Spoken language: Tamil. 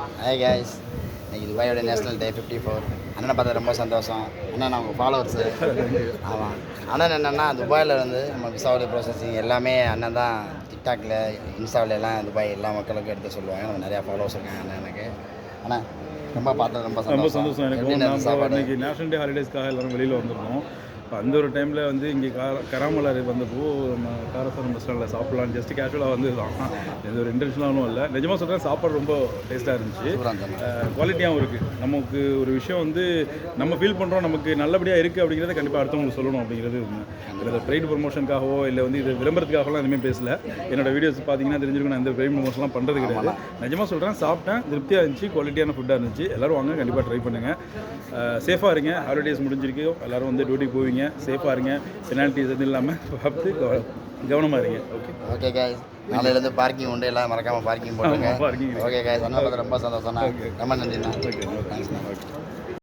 ஹாய் கைஸ், இன்னைக்கு துபாயோட நேஷனல் டே 54. அண்ணனை பார்த்தா ரொம்ப சந்தோஷம். அண்ணன் அவங்க ஃபாலோவர்ஸு. ஆமாம், அண்ணன் என்னென்னா துபாயில் வந்து நம்ம விசாவோட ப்ராசஸிங் எல்லாமே அண்ணன் தான். டிக்டாக்ல இன்ஸ்டாவில் எல்லாம் துபாய் எல்லா மக்களுக்கும் எடுத்து சொல்லுவாங்க. நம்ம நிறையா ஃபாலோவர்ஸ் இருக்காங்க அண்ணனுக்கு. ஆனால் ரொம்ப பார்த்தா ரொம்ப சந்தோஷம் எனக்கு. எப்படி சாப்பாடு இன்னைக்கு நேஷனல் டே ஹாலிடேஸ்க்காக எல்லோரும் வெளியில் வந்திருந்தோம். இப்போ அந்த ஒரு டைமில் வந்து இங்கே கராமலர் வந்தப்போ நம்ம காரசாரம் பஸ் ஸ்டாண்டில் சாப்பிட்லான்னு ஜஸ்ட் கேஷுவலாக வந்து தான். இது ஒரு இன்டென்ஷனாலும் இல்லை. நிஜமாக சொல்கிறேன், சாப்பாடு ரொம்ப டேஸ்ட்டாக இருந்துச்சு, குவாலிட்டியாகவும் இருக்குது. நமக்கு ஒரு விஷயம் வந்து நம்ம ஃபீல் பண்ணுறோம் நமக்கு நல்லபடியாக இருக்குது அப்படிங்கிறத கண்டிப்பாக அடுத்தவங்களுக்கு சொல்லணும் அப்படிங்கிறது இதில் ப்ரைட் ப்ரொமோஷனுக்காகவோ இல்லை வந்து இது விளம்பரத்துக்காகலாம் எதுவுமே பேசல. என்னோட வீடியோஸ் பார்த்தீங்கன்னா தெரிஞ்சிருக்கும், நான் இந்த ப்ரைட் ப்ரொமோஷன்லாம் பண்ணுறது கிடையாது. நிஜமாக சொல்கிறேன், சாப்பிட்டேன், திருப்தியாக இருந்துச்சு, குவாலிட்டியான ஃபுட்டாக இருந்துச்சு. எல்லோரும் வாங்க, கண்டிப்பாக ட்ரை பண்ணுங்கள். சேஃபாக இருங்க. ஹாலிடேஸ் முடிஞ்சிருக்கு, எல்லோரும் வந்து டியூட்டிக்கு போவீங்க. சேஃபாக இருங்க, பெனால்ட்டிஸ் எதுவும் இல்லாமல் பார்த்து கவனமாக இருங்க. ஓகே கைஸ், நாளையிலேருந்து பார்க்கிங் உண்டு, எல்லாம் மறக்காமல் பார்க்கிங் போட்டுருங்க. ஓகே கைஸ், அதனால ரொம்ப சந்தோஷம். ரொம்ப நன்றிண்ணா.